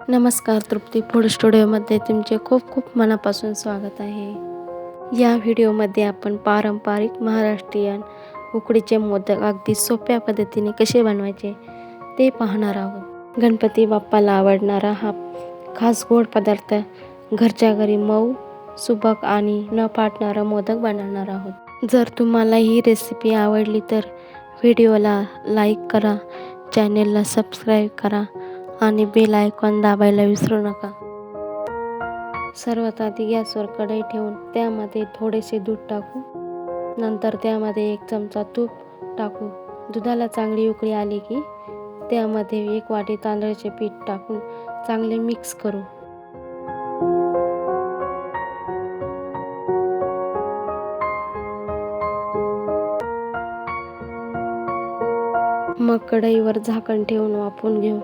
नमस्कार, तृप्ती फूड स्टुडिओमध्ये तुमचे खूप खूप मनापासून स्वागत आहे. या व्हिडिओमध्ये आपण पारंपरिक महाराष्ट्रीयन उकडीचे मोदक अगदी सोप्या पद्धतीने कसे बनवायचे ते पाहणार आहोत. गणपती बाप्पाला आवडणारा हा खास गोड पदार्थ घरच्या घरी मऊ, सुबक आणि न फाटणारा मोदक बनवणार आहोत. जर तुम्हाला ही रेसिपी आवडली तर व्हिडिओला लाईक करा, चॅनेलला सबस्क्राईब करा आणि बेल आयकॉन दाबायला विसरू नका. सर्वात आधी गॅसवर कढई ठेवून त्यामध्ये थोडेसे दूध टाकू. नंतर त्यामध्ये 1 चमचा तूप टाकू. दुधाला चांगली उकळी आली की त्यामध्ये 1 वाटी तांदळाचे पीठ टाकून चांगले मिक्स करू. मग कढईवर झाकण ठेवून वाफवून घेऊ.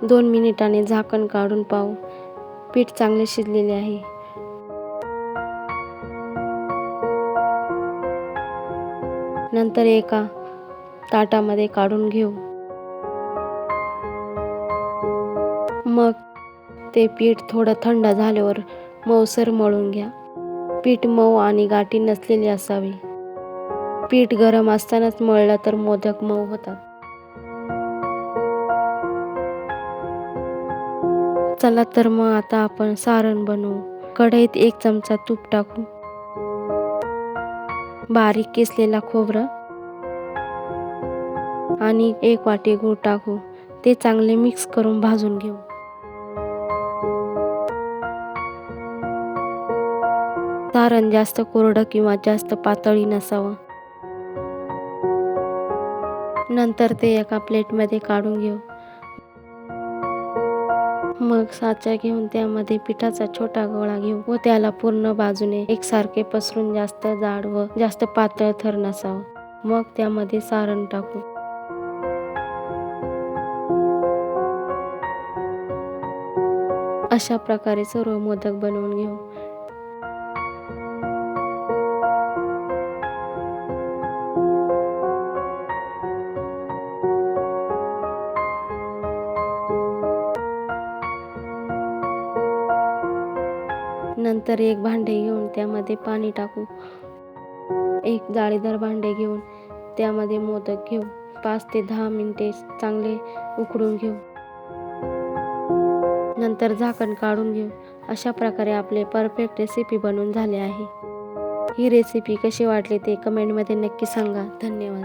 2 मिनिटांनी झाकण काढून पाहू. पीठ चांगले शिजलेले आहे. नंतर एका ताटामध्ये काढून घेऊ. मग ते पीठ थोडं थंड झाल्यावर मऊसर मळून घ्या. पीठ मऊ आणि गाठी नसलेले असावे. पीठ गरम असतानाच मळलं तर मोदक मऊ होतात. चला तर मग आता आपण सारण बनवू. कढईत 1 चमचा तूप टाकू. बारीक किसलेला खोबरं आणि 1 वाटी गूळ टाकू. ते चांगले मिक्स करून भाजून घेऊ. सारण जास्त कोरडं किंवा जास्त पातळी नसावं. नंतर ते एका प्लेटमध्ये काढून घेऊ. मग साचा घेऊन त्यामध्ये पिठाचा छोटा गोळा घेऊ व त्याला पूर्ण बाजूने एकसारखे पसरून जास्त जाड व जास्त पातळ थर नसावं. मग त्यामध्ये सारण टाकू. अशा प्रकारे सर्व मोदक बनवून घेऊ. नंतर एक भांडे घेऊन त्यामध्ये पाणी टाकू. एक जाळीदार भांडे घेऊन त्यामध्ये मोदक घेऊ. 5 ते 10 मिनिटे चांगले उकडून घेऊ. नंतर झाकण काढून घेऊ. अशा प्रकारे आपले परफेक्ट रेसिपी बनवून झाले आहे. ही रेसिपी कशी वाटली ते कमेंटमध्ये नक्की सांगा. धन्यवाद.